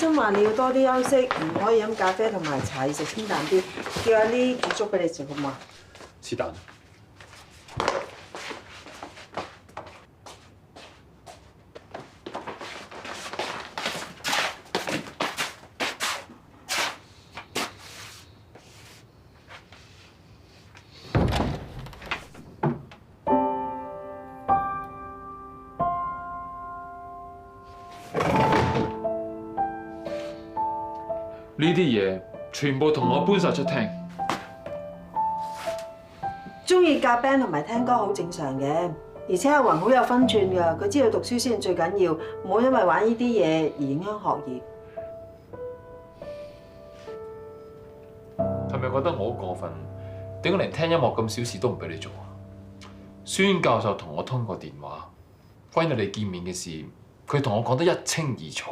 生話你要多啲休息，唔可以飲咖啡同埋茶，要食清淡啲。叫阿呢煮粥俾你食好嘛？是但。呢啲嘢全部同我搬晒出廳。中意夾 band 同埋聽歌好正常嘅，而且阿宏好有分寸㗎，佢知道讀書先最緊要，唔好因為玩呢啲嘢而影響學業。係咪覺得我好過分？點解連聽音樂咁小事都唔俾你做啊？孫教授同我通過電話，關於你哋見面嘅事，佢同我講得一清二楚。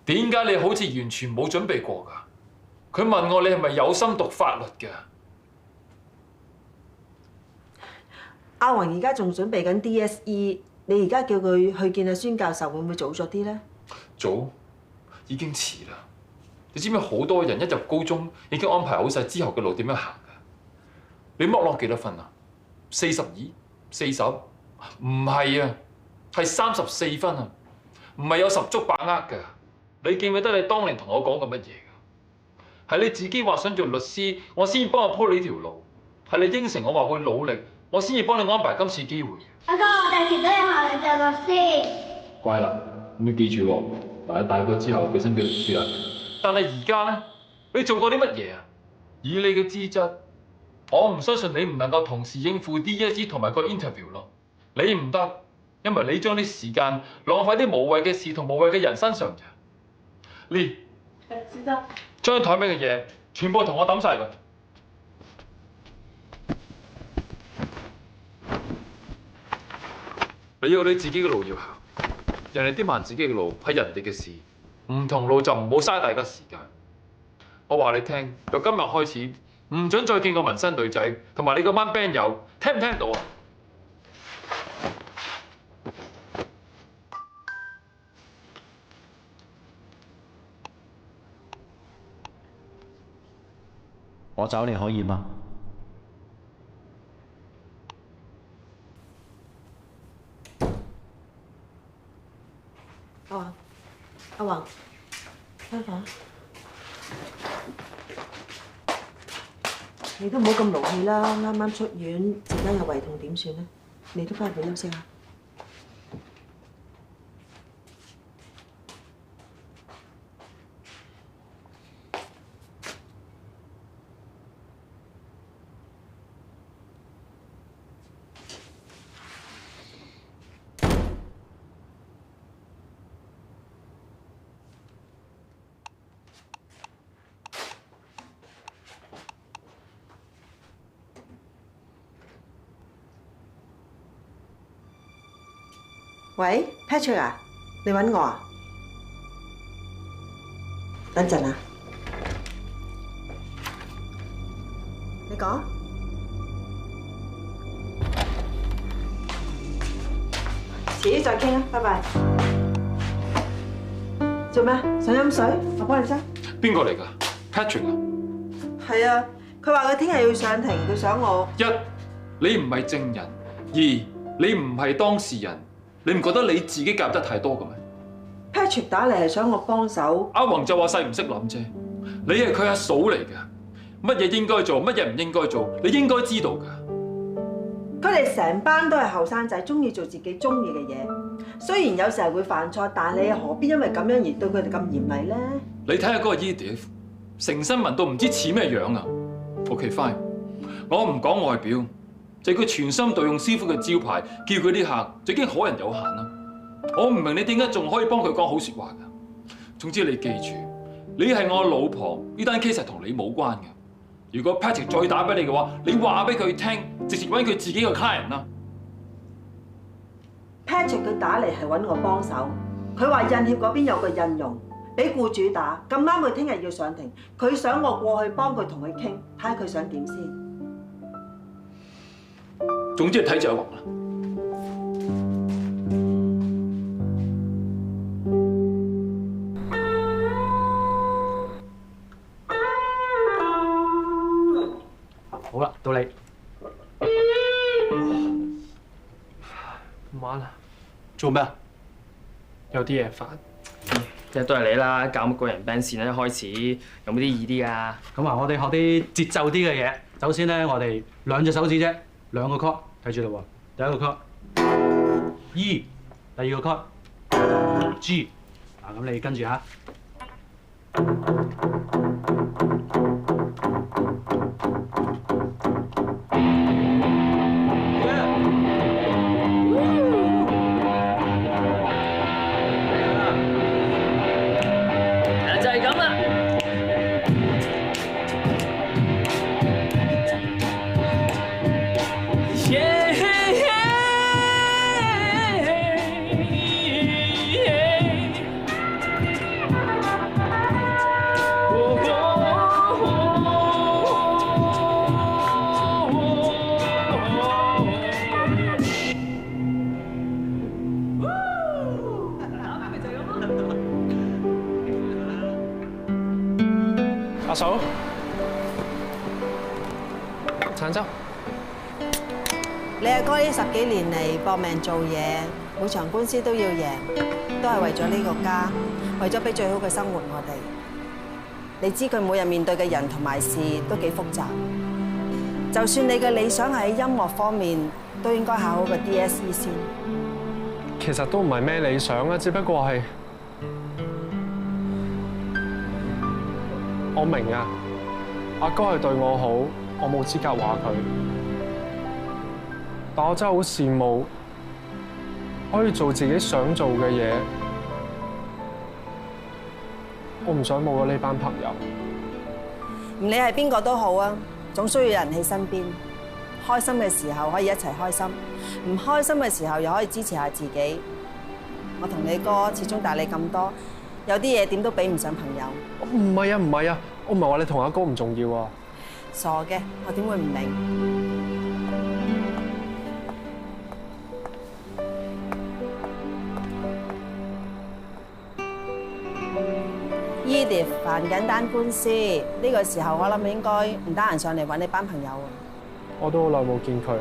點解你好似完全冇準備過㗎？佢問我你係咪有心讀法律㗎？阿宏而家仲準備緊 DSE， 你而家叫佢去見阿孫教授，會唔會早咗啲咧？早已經遲啦。你知唔知好多人一入高中已經安排好晒之後嘅路點樣行㗎？你剝落幾多分啊？42、40？唔係啊，係34分啊，唔係有十足把握㗎。你記唔記得你當年同我講過乜嘢㗎？係你自己話想做律師，我先幫我鋪你條路。係你應承我話會努力，我先至幫你安排今次機會。阿哥，我第時都要學你做律師。乖啦，咁你記住喎，嗱，大個之後俾心機讀書啦。但係而家咧，你做過啲乜嘢啊？以你嘅資質，我唔相信你唔能夠同時應付 DSE 同埋個 interview 咯。你唔得，因為你將啲時間浪費啲無謂嘅事同無謂嘅人身上啫。呢，知得。將台面嘅嘢全部同我抌晒佢。你有你自己嘅路要行，人哋啲慢自己嘅路係人哋嘅事，唔同路就唔好嘥大家時間。我話你聽，由今日開始唔準再見過紋身女仔同埋你嗰班 band 友，聽唔聽到啊？我找你可以嗎？阿宏，開房。你都唔好咁勞氣啦，啱啱出院，陣間有胃痛點算咧？你都翻去休息下。喂 ，Patrick 啊，你揾我啊？等陣啊，你講。遲啲再傾啊，拜拜。做咩？想飲水？我幫你斟。邊個嚟㗎 ？Patrick 啊？係啊，佢話佢聽日要上庭，佢想我。一，你唔係證人；二，你唔係當事人。你唔覺得你自己夾得太多嘅咩 ？Patrick 打嚟係想我幫手。阿宏就話細唔識諗啫。你係佢阿嫂嚟㗎，乜嘢應該做，乜嘢唔應該做，你應該知道㗎。佢哋成班都係後生仔，中意做自己中意嘅嘢。雖然有時候會犯錯，但你何必因為咁樣而對佢哋咁嚴厲咧？你睇下嗰個 Edith，成身紋到唔知似咩樣啊 ？OK fine， 我唔講外表。就係佢全心盜用師傅嘅招牌，叫佢啲客就已經可人有限啦。我唔明你點解仲可以幫佢講好説話㗎？總之你記住，你係我老婆，呢單 case 係同你冇關嘅。如果 Patrick 再打俾你嘅話，你話俾佢聽，直接揾佢自己個 client 啦。Patrick 佢打嚟係揾我幫手，佢話印協嗰邊有個印傭俾僱主打，咁啱佢聽日要上庭，佢想我過去幫佢同佢傾，睇下佢想點先。總之係睇住阿宏啦。到你。唔玩啦，做咩啊？有啲嘢煩。即係都係你啦，搞乜個人 band 線咧？一開始有冇啲易啲啊？咁啊，我哋學啲節奏啲嘅嘢。首先咧，我哋2隻手指啫，2個 chord， 睇住啦喎。第一個 chord E， 第二個 chord G。咁你跟住嚇。就係咁啦。阿嫂，橙汁。你阿哥呢10幾年嚟搏命做嘢，每場官司都要贏，都係為咗呢個家，為咗俾最好嘅生活我哋。你知佢每日面對嘅人同埋事都幾複雜，就算你嘅理想係喺音樂方面，都應該考好個 DSE 先。其實都唔係咩理想啊，只不過係我明啊，阿哥係對我好，我冇資格話佢。但我真係好羨慕可以做自己想做嘅嘢。我唔想冇咗呢班朋友。唔理係邊個都好啊，總需要有人喺身邊。開心嘅時候可以一齊開心，唔開心嘅時候又可以支持下自己。我同你哥始終大你咁多，有啲嘢點都比唔上朋友。唔係啊，唔係啊，我唔係話你同阿哥唔重要啊。傻嘅，我點會唔明？Edith 煩緊單官司，呢個時候我諗應該唔得閒上嚟揾你班朋友啊。我都好耐冇見佢。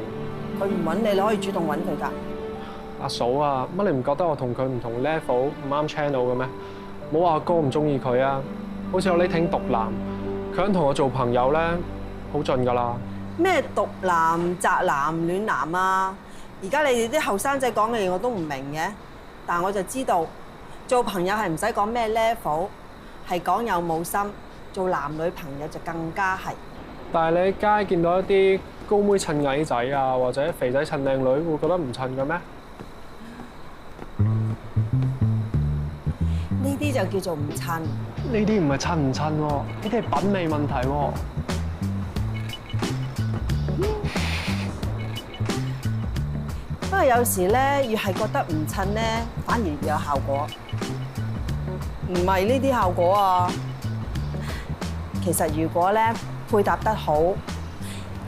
佢唔揾你，你可以主動揾佢㗎。阿嫂啊，乜你唔覺得我同佢唔同 level 唔啱 channel 嘅咩？冇話阿哥唔中意佢啊，好似我呢挺毒男，佢肯同我做朋友咧，好盡㗎啦。咩毒男、宅男、暖男啊！而家你哋啲後生仔講嘅嘢我都唔明嘅，但係我就知道做朋友係唔使講咩 level， 係講有冇心。做男女朋友就更加係。但係你喺街見到一啲高妹襯矮仔啊，或者肥仔襯靚女，會覺得唔襯嘅咩？呢啲就叫做唔襯。呢啲唔係襯唔襯喎，呢啲係品味問題喎。不過有時咧，越係覺得唔襯咧，反而越有效果。唔係呢啲效果啊！其實如果咧配搭得好，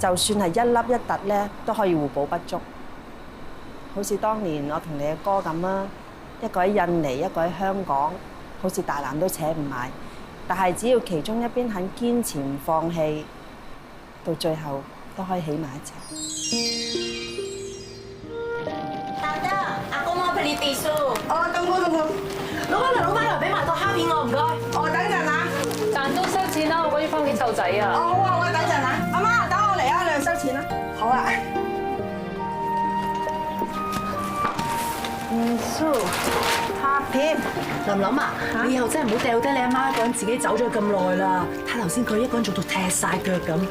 就算係一粒一突咧，都可以互補不足。好似當年我同你阿哥咁啊，一個喺印尼，一個喺香港，好似大纜都扯唔埋。但係只要其中一邊肯堅持唔放棄，到最後都可以起埋一齊。大哥，阿公我俾你地數。哦，等我。老闆俾埋個蝦片我，唔該。哦，等陣啊。賺到收錢啦，我趕住翻屋企湊仔啊。哦，好啊，我等陣啊。阿媽，等我嚟啊，你去收錢啦。好啊。蝦片。琳琳啊，你以後真係唔好掉低你阿媽一個人自己走咗咁耐啦。睇頭先佢一個人做到踢晒腳咁。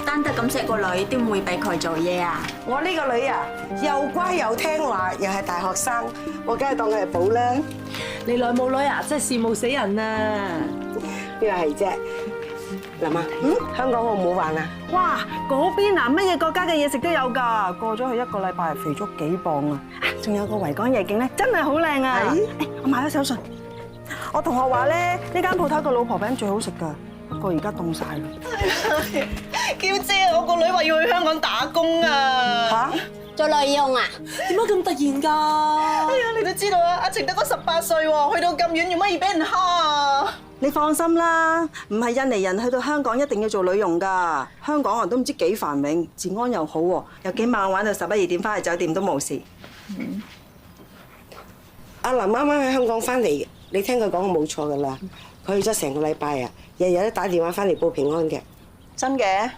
單得咁錫個女，點會俾佢做嘢啊？我呢個女啊，又乖又聽話，又係大學生，我梗係當佢係寶啦。你兩母女啊，真係羨慕死人啊！邊個係啫？琳啊，香港好唔好玩啊？哇！嗰邊啊，乜嘢國家嘅嘢食都有㗎。過咗去1個禮拜，肥咗幾磅啊！仲有個維港夜景咧，真係好靚啊！我買咗手信。我同學話咧，呢間鋪頭個老婆餅最好食㗎，不過而家凍晒啦。嬌姐，我個女話要去香港打工啊！嚇？做內傭啊？點解咁突然㗎？哎呀，你都知道啊，阿程得個18歲喎，去到咁遠，做乜要俾人蝦啊？你放心啦，唔係印尼人去到香港一定要做女傭㗎。香港人都唔知幾繁榮，治安又好喎，有幾晚玩到11、2點翻去酒店都冇事。阿林啱啱喺香港翻嚟，你聽佢講冇錯㗎啦。佢去咗成個禮拜啊，日日都打電話翻嚟報平安嘅。真嘅？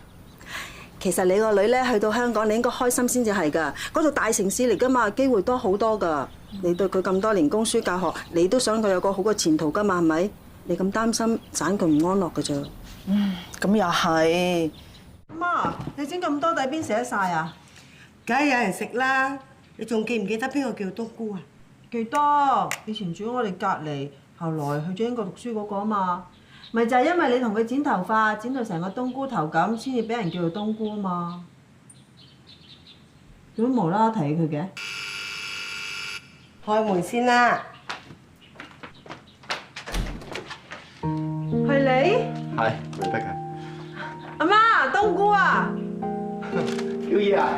其實你個女咧去到香港，你應該開心先至係㗎。嗰度大城市嚟㗎嘛，機會多好多㗎。你對佢咁多年供書教學，你都想佢有個好嘅前途㗎嘛，係咪？你咁擔心，盞佢唔安樂㗎啫。咁又係。媽，你整咁多底邊寫晒啊？梗係有人食啦。你仲記唔記得邊個叫冬菇啊？記得，以前住我哋隔離，後來去咗英國讀書嗰個啊嘛。咪就係因為你同佢剪頭髮，剪到成個冬菇頭咁，先至俾人叫做冬菇啊嘛。做乜無啦啦提佢嘅？開門先啦。係你？係，佢逼嘅。阿媽，冬菇啊！嬌姨啊，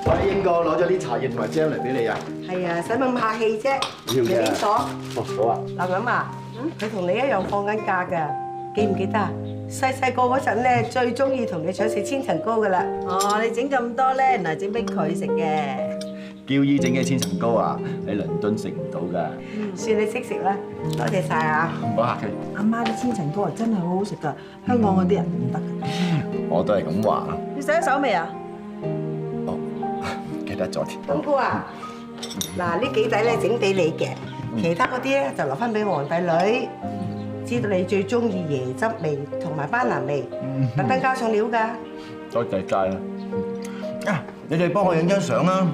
我喺英國攞咗啲茶葉同埋 gel 嚟俾你啊。係啊，使乜咁客氣啫？要嘅。你邊所？哦，好啊。林林啊，佢同你一樣放緊假㗎，記唔記得啊？細個嗰陣咧，最中意同你搶食千層糕㗎啦。哦，你整咁多咧，原來整俾佢食嘅。嬌姨整嘅千層糕啊，喺倫敦食唔到㗎。算你識食啦，多謝晒啊！唔好客氣。阿媽啲千層糕啊，真係好好食㗎，香港嗰啲人唔得㗎。我都係咁話。你洗咗手未啊？哦，記得咗添。冬菇啊，嗱呢幾底咧整俾你嘅，其他嗰啲咧就留翻俾皇帝女。知道你最中意椰汁味同埋班蘭味，特登加上料㗎。多謝晒啦。啊，你哋幫我影張相啦。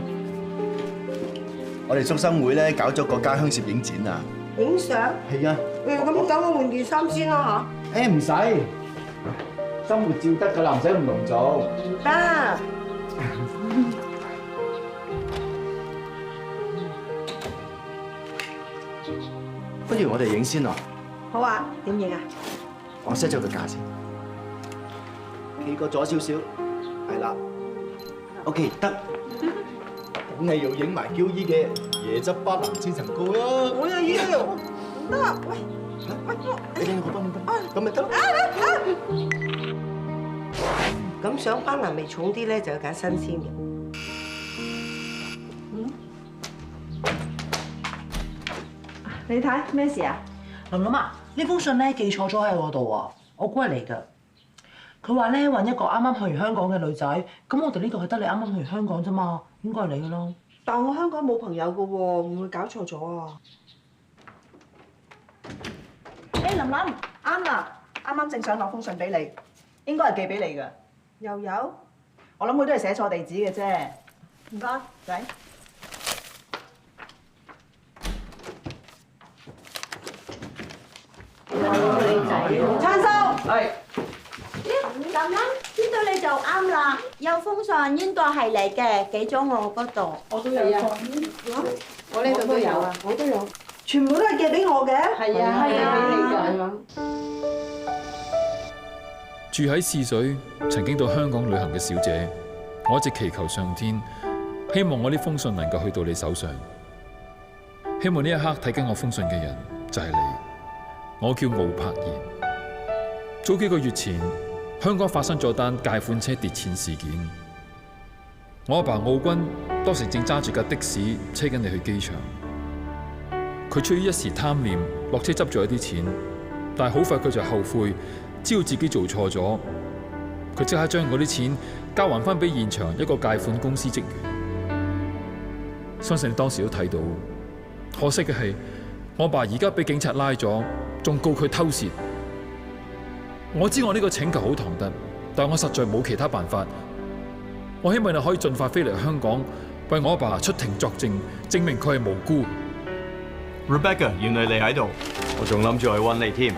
我哋宿生會咧搞咗個家鄉攝影展啊！影相？係啊。咁等我換件衫先啦嚇。誒唔使，生活照得㗎啦，唔使咁隆重。唔得。不如我哋影先啊！好啊，點影啊？我 set 咗個架先，企過左少少，係啦。OK， 得。咁你要影埋嬌姨嘅椰汁巴蘭千層糕啦！我又要，唔得，喂，你我幫你得，咁咪得。咁想班蘭味重啲咧，就要揀新鮮嘅。你睇咩事啊？琳琳啊，呢封信咧寄錯咗喺我度啊，我估係你㗎。佢話咧揾一個啱啱去完香港嘅女仔，咁我哋呢度係得你啱啱去完香港啫嘛，應該係你㗎咯。但我香港冇朋友㗎喎，會唔會搞錯咗啊？誒琳琳，啱啦，啱啱正想攞封信俾你，應該係寄俾你㗎。又有？我諗佢都係寫錯地址嘅啫。唔該，仔。餐收。係。咁樣知道你就啱啦，有封信應該係你嘅，寄咗我嗰度。我都有啊，我呢度都有啊，我都有，全部都係寄俾我嘅。係啊，係啊，俾你㗎。住喺泗水，曾經到香港旅行嘅小姐，我一直祈求上天，希望我呢封信能夠去到你手上。希望呢一刻睇緊我封信嘅人就係你。我叫敖柏賢。早幾個月前，香港發生咗單解款車跌錢事件。我阿爸敖君當時正揸住架的士車緊你去機場，佢出於一時貪念，落車執咗一啲錢，但係好快佢就後悔，知道自己做錯咗，佢即刻將嗰啲錢交還翻俾現場一個解款公司職員。相信你當時都睇到，可惜嘅係我阿爸而家俾警察拉咗，仲告佢偷竊。我知我呢個請求好唐突，但我實在冇其他辦法。我希望你可以盡快飛嚟香港，為我阿爸出庭作證，證明佢係無辜。Rebecca， 原來你喺度，我仲諗住去揾你添。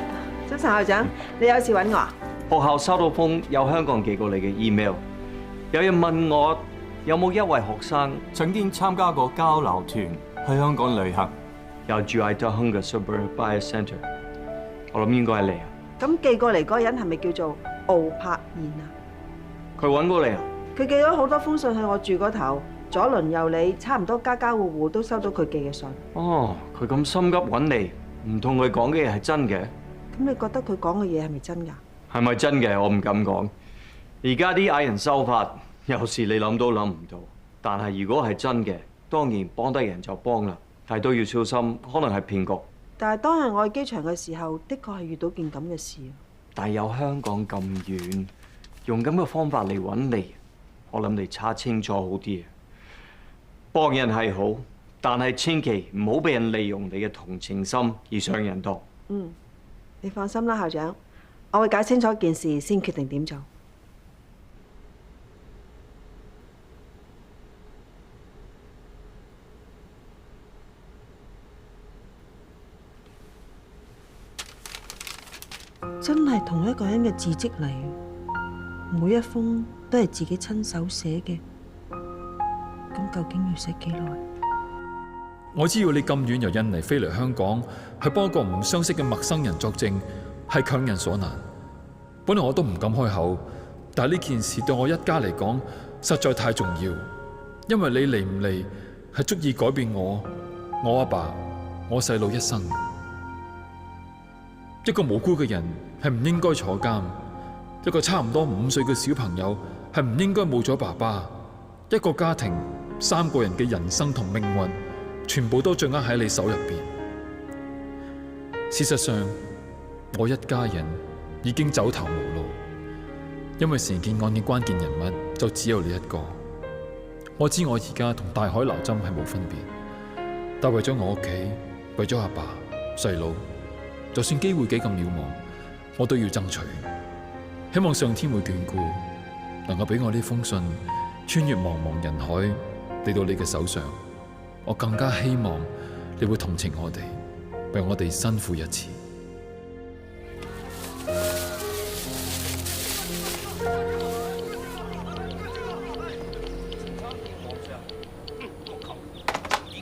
早晨校長，你有事揾我啊？學校收到封有香港寄過你嘅 email， 有人問我有冇一位學生曾經參加過交流團去香港旅行，又住喺 Tahunga Suburb Buyer Centre。我諗應該係你啊。咁寄過嚟嗰個人係咪叫做敖柏賢啊？佢揾過你啊？佢寄咗好多封信去我住嗰頭，左鄰右里，差唔多家家戶戶都收到佢寄嘅信。哦，佢咁心急揾你，唔同佢講嘅嘢係真嘅？咁你覺得佢講嘅嘢係咪真㗎？係咪真嘅？我唔敢講。而家啲藝人手法，有時你諗都諗唔到。但係如果係真嘅，當然幫得人就幫啦，但係都要小心，可能係騙局。但係當日我喺機場嘅時候，的確係遇到件咁嘅事。但係有香港咁遠，用咁嘅方法嚟揾你，我諗你查清楚好啲啊！幫人係好，但係千祈唔好俾人利用你嘅同情心而上人當。嗯，你放心啦，校長，我會搞清楚件事先決定點做。真係同一個人嘅字跡嚟，每一封都係自己親手寫嘅。咁究竟要寫幾耐？我知道你咁遠由印尼飛嚟香港，去幫一個唔相識嘅陌生人作證，係強人所難。本來我都唔敢開口，但係呢件事對我一家嚟講實在太重要，因為你嚟唔嚟係足以改變我阿爸、我細佬一生。一個無辜嘅人係唔應該坐監，一個差唔多5歲嘅小朋友係唔應該冇咗爸爸。一個家庭3個人嘅人生同命運，全部都掌握喺你手入邊。事實上，我一家人已經走投無路，因為成件案嘅關鍵人物就只有你一個。我知我而家同大海撈針係冇分別，但為咗我屋企，為咗阿爸、細佬，就算機會幾咁渺茫，我都要爭取。希望上天會眷顧，能夠俾我呢封信穿越茫茫人海嚟到你嘅手上。我更加希望你會同情我哋，為我哋辛苦一次。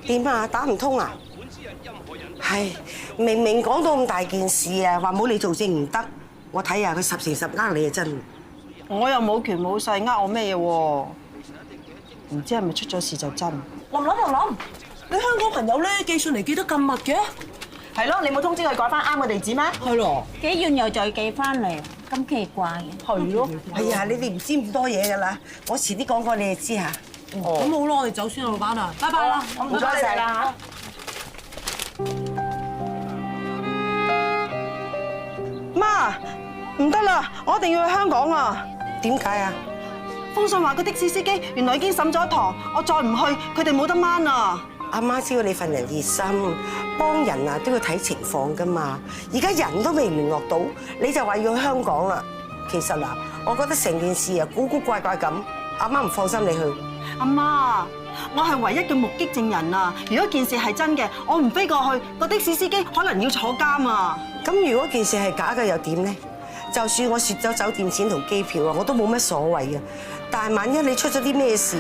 點啊？打唔通啊？係明明講到咁大件事啊，話冇你做證唔得。我睇下佢10成10呃你啊，真。我又冇權冇勢呃我咩嘢喎？唔知係咪出咗事就真？林，你香港朋友咧寄信嚟寄得咁密嘅？係咯，你冇通知佢改翻啱嘅地址咩？係咯。幾遠又再寄翻嚟，咁奇怪嘅。係咯。哎呀，你哋唔知咁多嘢㗎啦，我遲啲講過你哋知嚇。咁好咯，我哋走先啦，老闆啊，拜拜啦，唔該晒啦。媽，唔得啦，我一定要去香港啊！點解啊？封信話個的士司機原來已經審咗堂，我再唔去，佢哋冇得掹啊！阿媽知道你份人熱心，幫人啊都要睇情況㗎嘛。而家人都未聯絡到，你就話要去香港啦。其實嗱，我覺得成件事啊古古怪怪咁，阿媽唔放心你去。阿媽，我係唯一嘅目擊證人啊！如果件事係真嘅，我唔飛過去，個的士司機可能要坐監啊！咁如果件事係假嘅又點呢？就算我蝕咗酒店錢同機票啊，我都冇乜所謂嘅。但係萬一你出咗啲咩事，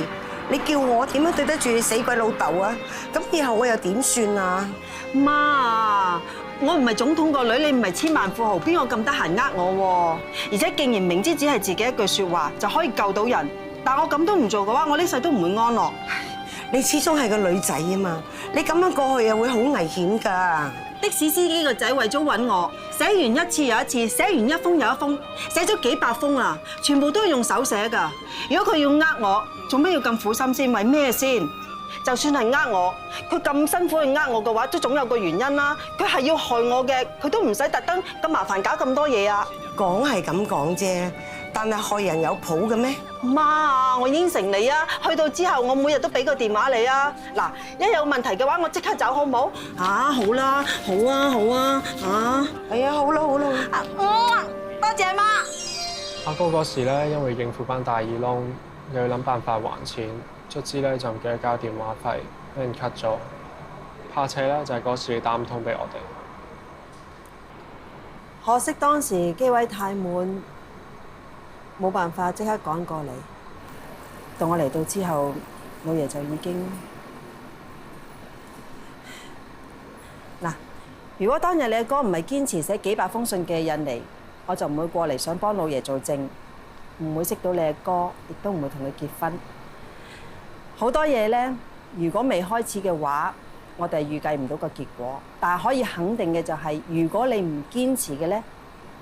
你叫我點樣對得住你死鬼老豆啊？咁以後我又點算啊？媽，我唔係總統個女，你唔係千萬富豪，邊個咁得閒呃我？而且竟然明知只係自己一句説話就可以救到人，但我咁都唔做嘅話，我呢世都唔會安樂。你始終係個女仔啊嘛，你咁樣過去又會好危險㗎。的士司機個仔為咗揾我，寫完一次又一次，寫完一封又一封，寫咗幾百封啦，全部都係用手寫㗎。如果佢要呃我，做咩要咁苦心先？為咩先？就算係呃我，佢咁辛苦去呃我嘅話，都總有個原因啦。佢係要害我嘅，佢都唔使特登咁麻煩搞咁多嘢啊。講係咁講啫，但係害人有譜嘅咩？媽啊，我應承你啊，去到之後我每日都俾個電話你啊。嗱，一有問題嘅話，我即刻走好唔好？啊，好啦，好啊，好啊，啊，係啊，好啦，好啦。多謝媽。阿哥嗰時咧，因為應付班大耳窿，又要諗辦法還錢，卒之咧就唔記得交電話費，俾人 cut 咗。怕且咧就係嗰時你打唔通俾我哋。可惜當時機位太滿，冇辦法即刻趕過嚟。到我嚟到之後，老爺就已經嗱。如果當日你阿哥唔係堅持寫幾百封信嘅印尼，我就唔會過嚟想幫老爺做證，唔會識到你阿哥，亦都唔會同佢結婚。好多嘢咧，如果未開始嘅話，我哋係預計唔到個結果，但係可以肯定嘅就係，如果你唔堅持嘅咧，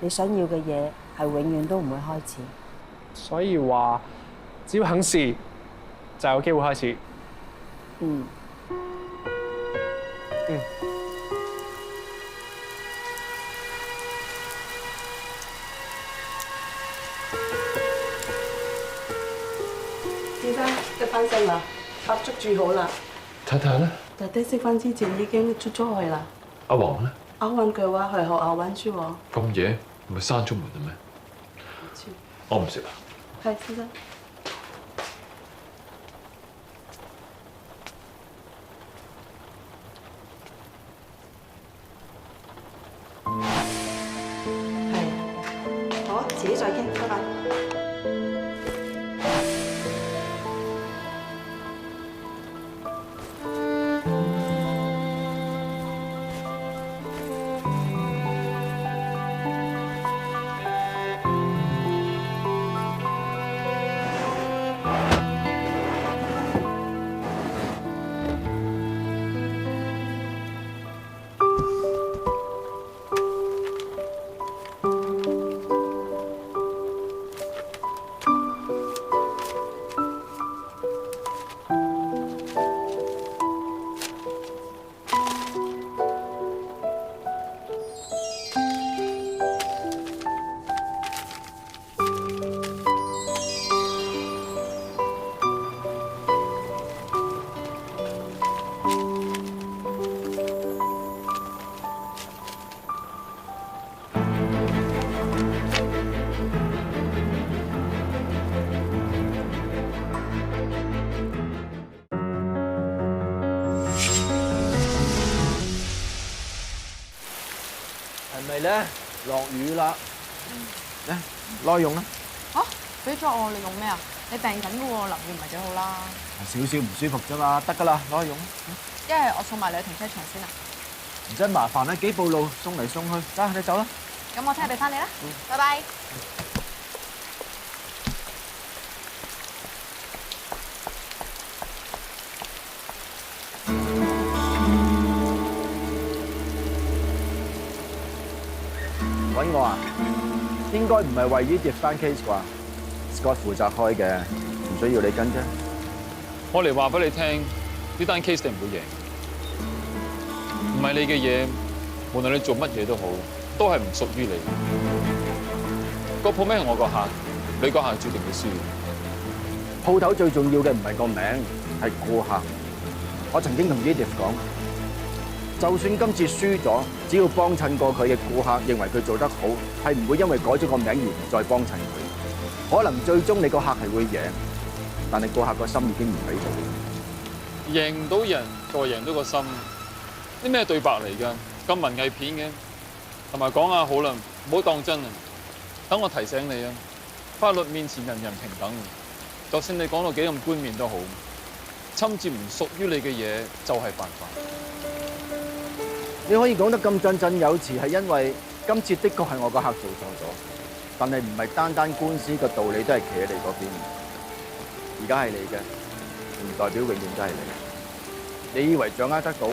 你想要嘅嘢係永遠都唔會開始。所以話，只要肯試，就有機會開始。嗯。先生，得翻身啦，蠟燭煮好啦。太太咧？弟弟食飯之前已經出咗去啦。阿黃咧？阿雲嘅話去學校溫書喎。咁夜唔係閂咗門啦咩？我唔食啦。係，先生。好，遲啲再傾，拜拜。係咪咧？落雨啦，嚟攞去用啦。嚇，俾咗我，你用咩啊？你病緊嘅喎，淋雨唔係幾好啦。少少唔舒服啫嘛，得㗎啦，攞去用。一係我送埋你去停車場先啊。唔使麻煩啦，幾步路送嚟送去，得你走啦。咁我聽日俾翻你啦，拜拜。揾我啊？應該唔係為呢碟翻 case 啩 ？Scott 負責開嘅，唔需要你跟啫。我嚟話俾你聽，呢單 case 你唔會贏，唔係你嘅嘢，無論你做乜嘢都好，都係唔屬於你。個鋪名係我個客，你個客注定會輸。鋪頭最重要嘅唔係個名，係顧客。我曾經同 Edith 講，就算今次輸咗，只要幫襯過佢嘅顧客認為佢做得好，係唔會因為改咗個名而唔再幫襯佢。可能最終你個客係會贏，但係顧客個心已經唔喺度。贏唔到人，再贏到個心，啲咩對白嚟㗎？咁文藝片嘅，同埋講下好啦，唔好當真啊！等我提醒你啊，法律面前人人平等，就算你講到幾咁冠冕都好，侵佔唔屬於你嘅嘢就係犯法。你可以講得咁振振有詞，係因為今次的確係我個客做錯咗，但係唔係單單官司個道理都係企喺你嗰邊。而家係你嘅，唔代表永遠都係你。你以為掌握得到，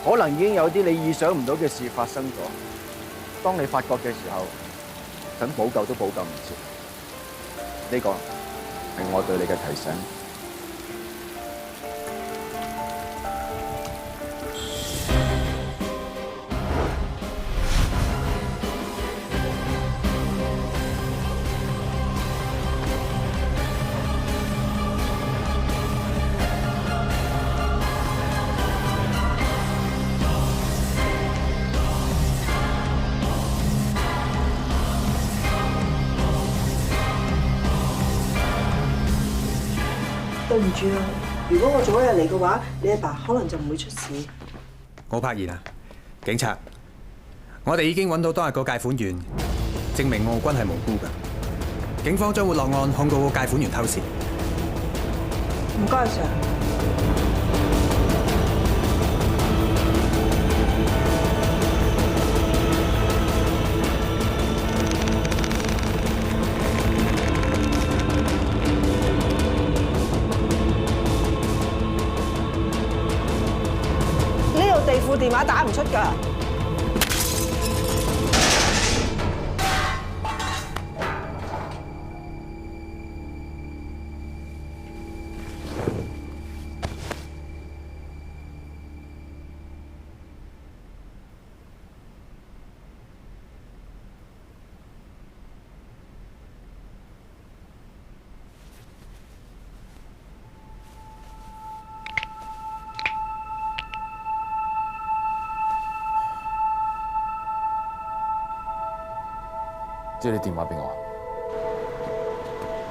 可能已經有啲你意想唔到嘅事發生咗。當你發覺嘅時候，想補救都補救唔切。呢個係我對你嘅提醒。對唔住啊，如果我早一日嚟嘅話，你阿爸可能就唔會出事。我柏然啊，警察，我哋已經揾到當日個借款員，證明奧君係無辜㗎。警方將會落案控告個借款員偷竊。唔該，Sir。打唔出㗎。借你電話俾我。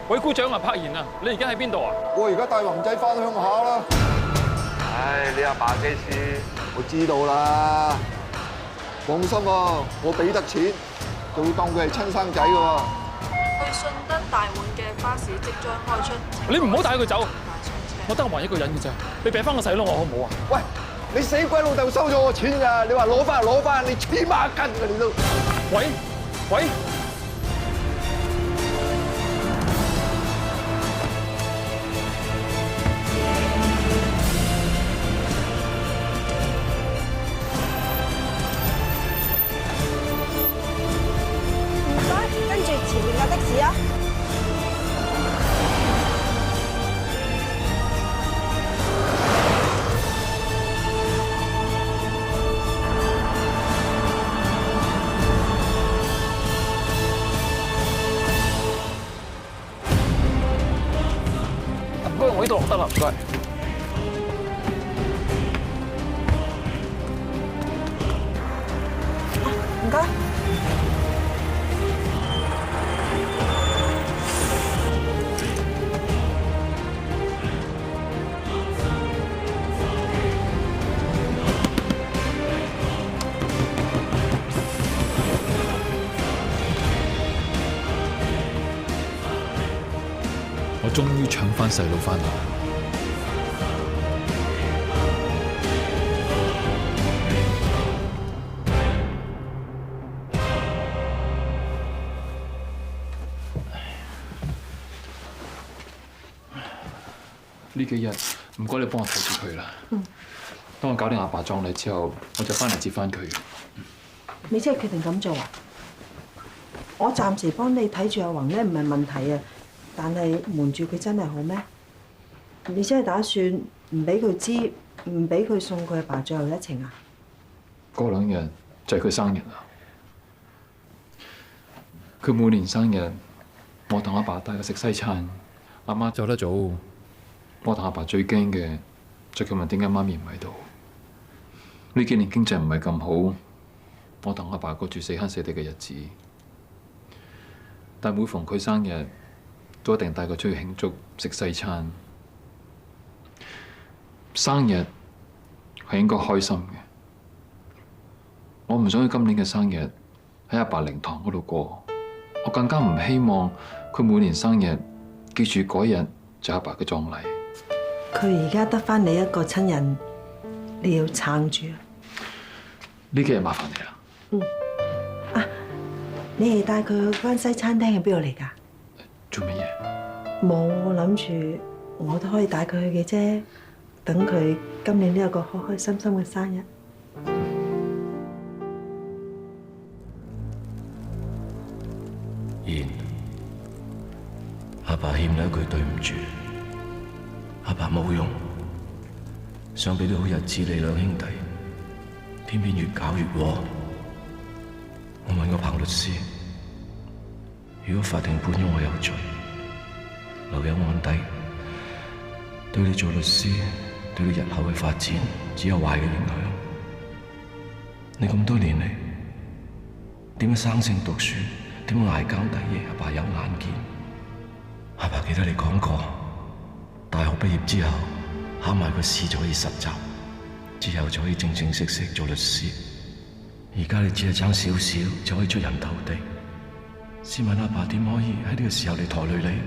喂，姑丈啊，柏賢啊，你而家喺邊度啊？我而家帶宏仔翻鄉下啦。唉，你阿爸嘅事我知道啦。放心啊，我俾得錢，就會當佢係親生仔噶喎。去順德大門嘅巴士即將開出。你唔好帶佢走，我得還一個人嘅咋，你俾翻個細佬我好唔好啊？喂，你死鬼老豆收咗我錢㗎，你話攞翻就攞翻，你黐孖筋㗎你都。喂喂。前面有的士啊！唔該，我呢度落得啦，唔該。唔該。我終於搶翻細路翻嚟。呢幾日唔該你幫我睇住佢啦。當我搞掂阿爸葬禮之後，我就翻嚟接翻佢。你真係決定咁做啊？我暫時幫你睇住阿宏咧，唔係問題啊。但係瞞住佢真係好咩？你真係打算唔俾佢知，唔俾佢送佢阿爸最後一程啊？過2日就係佢生日啦。佢每年生日，我同阿爸帶佢食西餐。阿媽走得早，我同阿爸最驚嘅就佢問點解媽咪唔喺度。呢幾年經濟唔係咁好，我同阿爸過住死慳死抵嘅日子。但每逢佢生日，都一定帶佢出去慶祝食西餐。生日係應該開心嘅，我唔想佢今年嘅生日喺阿爸靈堂嗰度過，我更加唔希望佢每年生日記住嗰日就係阿爸嘅葬禮。佢而家得返你一個親人，你要撐住啊！呢幾日麻煩你啦。啊，你係帶佢去關西餐廳係邊度嚟㗎？做乜嘢？冇，我諗住我都可以帶佢去嘅啫。等佢今年都有個開開心心嘅生日。賢，阿爸欠你一句對唔住，阿爸冇用，想俾啲好日子你兩兄弟，偏偏越搞越禍。我問過彭律師，如果法庭判咗我有罪，留有案底，對你做律師，對你日後嘅發展只有壞嘅影響。你咁多年嚟，點樣生性讀書，點樣捱更抵夜，阿爸有眼見。阿爸記得你講過，大學畢業之後考埋個試就可以實習，之後就可以正正式式做律師。而家你只係爭少少就可以出人頭地。試問阿爸點可以喺呢個時候嚟拖累你？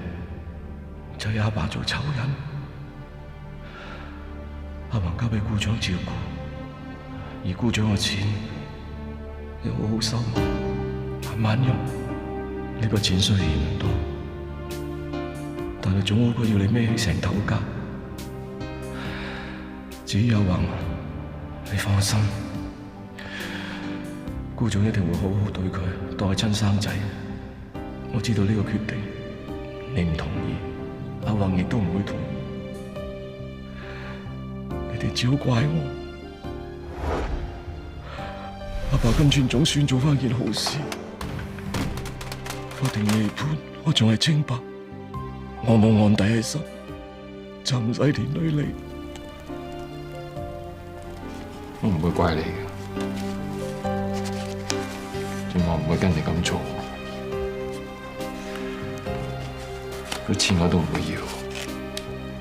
就要阿爸做仇人。阿宏交俾姑丈照顧，而姑丈嘅錢你好好收，慢慢用。呢筆錢雖然唔多，但係總好過要你孭起成頭家。至於阿宏，你放心，姑總一定會好好對佢，當係親生仔。我知道呢個決定你唔同意，阿宏亦都唔會同意。你哋只好怪我。阿爸今次總算做翻件好事，法庭未判，我仲係清白，我冇案底喺身，就唔使連累你。我唔會怪你嘅，仲我唔會跟你咁做，個錢我都唔會要，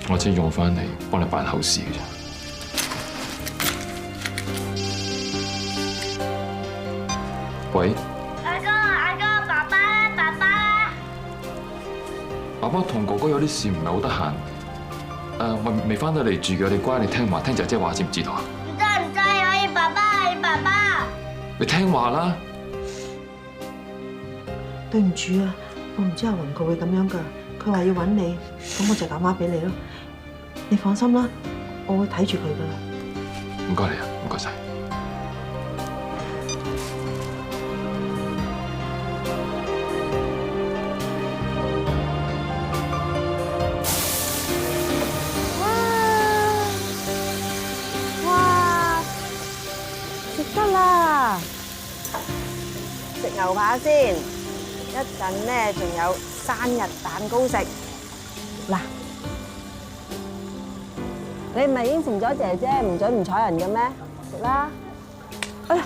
我只係用翻嚟幫你辦後事嘅啫。喂，阿哥，爸爸，爸爸同哥哥有啲事唔係好得閒，未翻到嚟住嘅，你乖，你聽話，聽姐姐話知唔知道啊？唔得，我要爸爸，你聽話啦。對唔住啊，我唔知阿雲佢會咁樣噶，佢話要揾你，咁我就打電話俾你咯。你放心啦，我會睇住佢噶啦。唔該你啊，唔該晒。食牛扒先，一陣咧仲有生日蛋糕食。嗱，你唔係應承咗姐姐唔准唔睬人嘅咩？食啦！哎呀，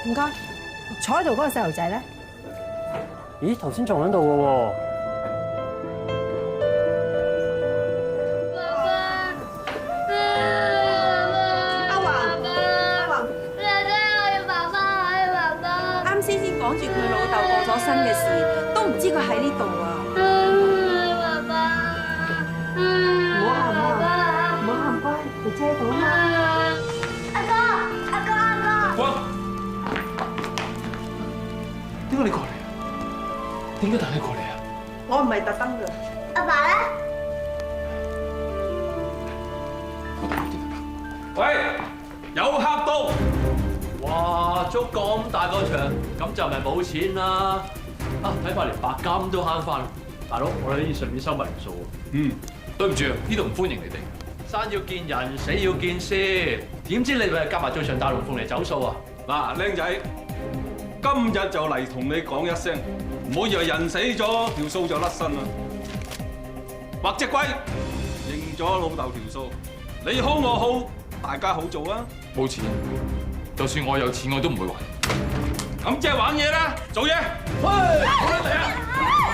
唔該，坐喺度嗰個細路仔咧？咦，頭先仲喺度嘅喎。講住佢老豆過咗身嘅事，都唔知佢喺呢度啊！爸爸，唔好喊，乖，你遮到啦。阿哥，哇！點解你過嚟啊？點解帶你過嚟啊？我唔係特登㗎。阿爸咧？喂，有客到！哇，租咁大個場，咁就咪冇錢啦！啊，睇法連白金都慳翻。大佬，我哋呢順便收埋條數喎。對唔住，呢度唔歡迎你哋。生要見人，死要見屍。點知你咪夾埋做場大龍鳳嚟走數啊？嗱，僆仔，今日就嚟同你講一聲，唔好以為人死咗條數就甩身啦。或隻龜認咗老豆條數，你好我好，大家好做啊！冇錢。就算我有錢，我都唔會還。咁即係玩嘢啦，做嘢。喂，冇亂嚟啊！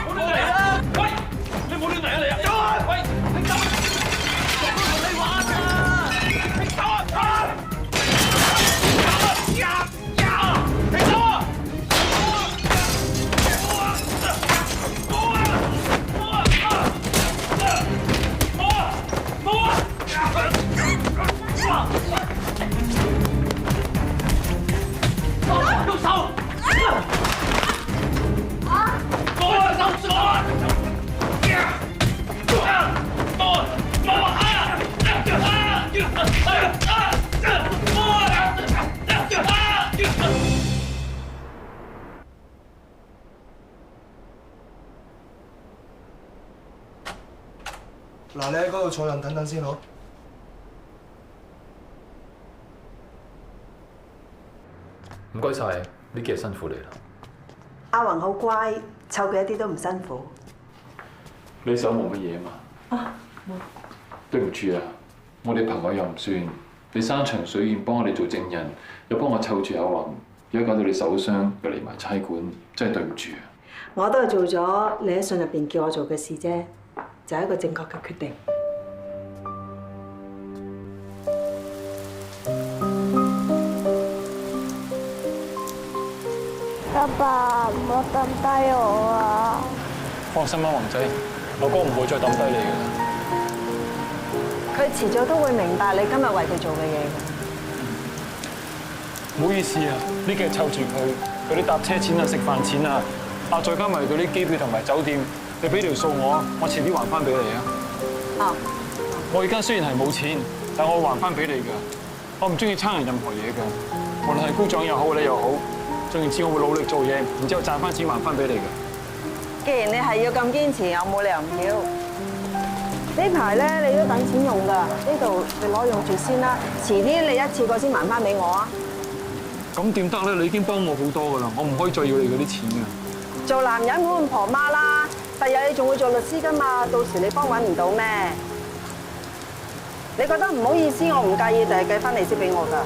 冇亂嚟啊！喂，你冇亂嚟啊你啊！走啊！喂，你走！我同你玩啊！你走啊！你走啊！動手！嗱，你喺嗰度坐陣等等先好。唔該晒，呢幾日辛苦你啦。阿宏好乖，湊佢一啲都唔辛苦。你手冇乜嘢嘛？啊，冇。對唔住啊，我哋朋友又唔算，你山長水遠幫我哋做證人，又幫我湊住阿宏，而家搞到你受傷，又嚟埋差館，真係對唔住啊！我都係做咗你喺信入邊叫我做嘅事啫，就係一個正確嘅決定。爸爸，唔好抌低我啊！放心啦，宏仔，我哥唔會再抌低你嘅。佢遲早都會明白你今日為佢做嘅嘢嘅。唔好意思啊，呢幾日湊住佢，嗰啲搭車錢啊、食飯錢啊，再加埋嗰啲機票同埋酒店，你你俾條數我遲啲還翻俾你啊。啊，我而家雖然係冇錢，但我會還翻俾你㗎。我唔中意差人任何嘢㗎，無論係姑丈又好，你又好。總言之，我會努力做嘢，然之後賺翻錢還翻俾你㗎。既然你係要咁堅持，我冇理由唔要。呢排咧你都等錢用㗎，呢度你攞用住先啦，遲啲你一次過先還翻俾我啊！咁點得咧？你已經幫我好多㗎啦，我唔可以再要你嗰啲錢㗎。做男人唔好咁婆媽啦，第日你仲會做律師㗎嘛，到時你幫揾唔到咩？你覺得唔好意思，我唔介意，就係計翻利息俾我㗎。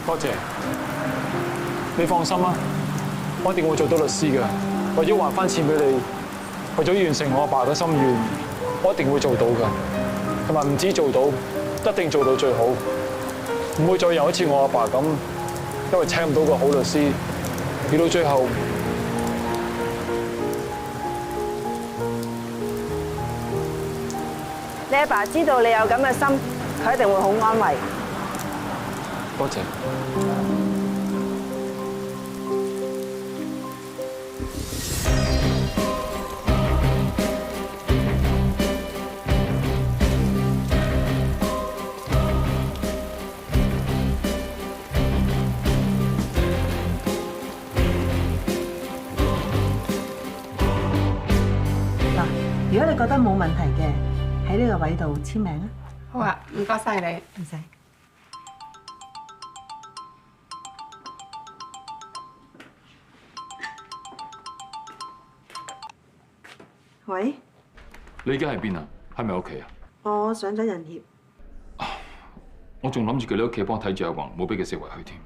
多謝，你放心啦，我一定會做到律師㗎。為咗還翻錢俾你，為咗完成我阿爸嘅心願，我一定會做到㗎。同埋唔止做到，一定做到最好，唔會再有好似我阿爸咁，因為請唔到個好律師，而到最後。你阿爸知道你有咁嘅心，佢一定會好安慰。多謝。嗱，如果你覺得冇問題嘅，喺呢個位度簽名啊。好啊，唔該晒你。唔使。喂，你而家喺邊啊？係咪屋企啊？我上咗人協。我仲諗住叫你屋企幫睇住阿宏，冇俾佢四圍去添。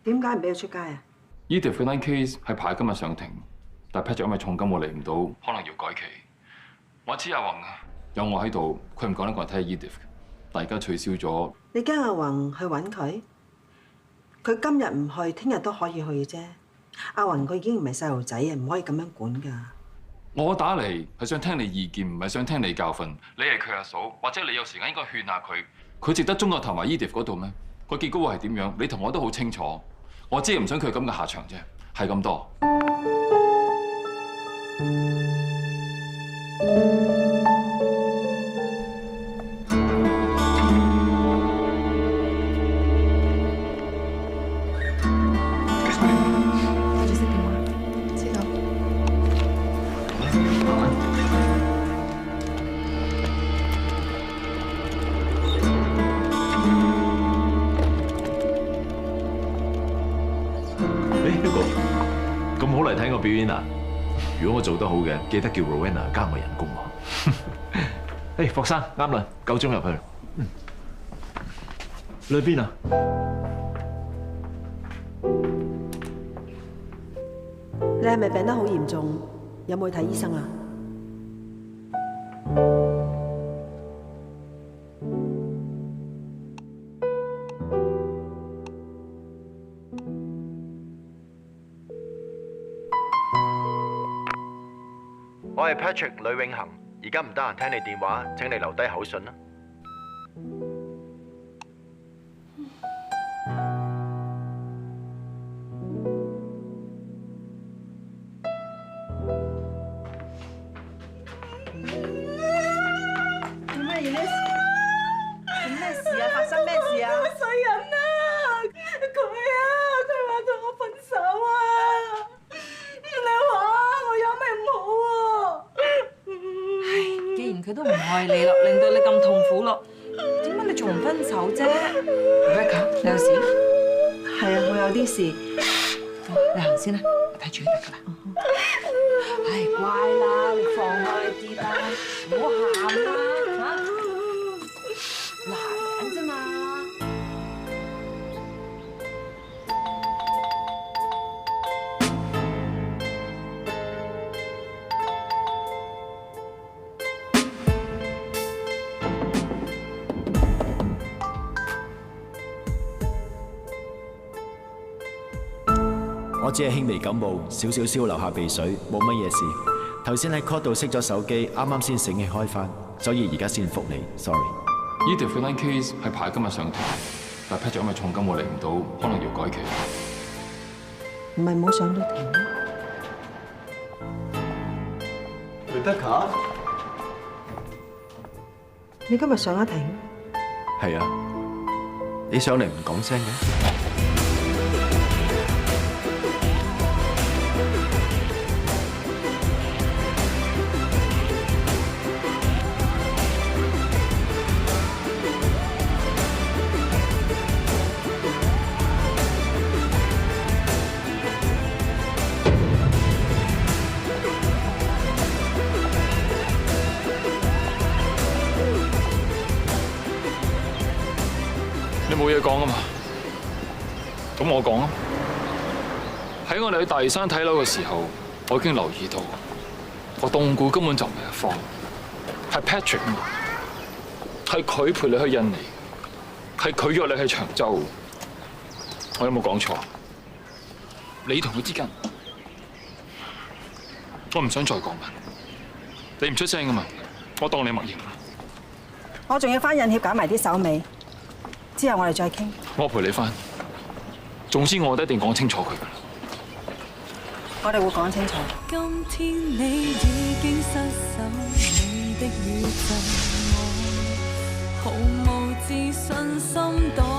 點解唔俾佢出街啊？Edith 嗰單 case 係排今日上庭，但係 Patrick 因為重金我嚟唔到，可能要改期。我知阿宏啊，有我喺度，佢唔講得過嚟睇下 Edith， 但而家取消咗。你驚阿宏去揾佢？佢今日唔去，聽日都可以去啫。阿宏佢已經唔係細路仔啊，唔可以咁樣管㗎。我打嚟係想聽你意見，唔係想聽你教訓。你係佢阿嫂，或者你有時間應該勸下佢。佢值得中國投埋 Edith 嗰度咩？個結果會係點樣？你同我都好清楚。我只係唔想佢咁嘅下場啫，係咁多。表演啊！如果我做得好嘅，記得叫 Rowena 加我人工喎。誒，霍生啱啦，夠鐘入去。你去邊啊？你係咪病得好嚴重？有冇去睇醫生啊？我係 Patrick 呂永恒，而家唔得閒聽你電話，請你留低口信啦。做咩嘢？做咩事啊？發生咩事啊？衰人啊！佢話同我分手啊！你話我有咩唔好喎？既然佢都唔愛你咯，令到你咁痛苦咯，點解你仲唔分手啫 ？Rebecca， 你有事？係啊，我有啲事。你行先啦，我睇住佢得㗎啦。唉，乖啦，你放開啲啦，唔好喊啦嚇。男人啫嘛。我只係輕微感冒，少少燒，流下鼻水，冇乜嘢事。頭先喺 court 度熄咗手機，啱啱先醒起開翻，所以而家先覆你。Sorry。Edith 嗰單 case 係排今日上庭，但 Patrick 因為重金我嚟唔到，可能要改期。唔係冇上到庭咩？ Rebecca， 你今日上咗庭？係啊，你上嚟唔講聲嘅？你冇嘢講啊嘛？咁我講啊！喺我哋去大嶼山睇樓嘅時候，我已經留意到，我凍股根本就唔係一方，係 Patrick 啊嘛，係佢陪你去印尼，係佢約你去長洲。我有冇講錯？你同佢之間，我唔想再講啦。你唔出聲啊嘛，我當你默認。我仲要翻印協搞埋啲手尾。之後我哋再傾。我陪你翻。總之我一定講清楚佢㗎啦。我哋會講清楚。今天你已經失手，你的宇宙，我毫無自信心。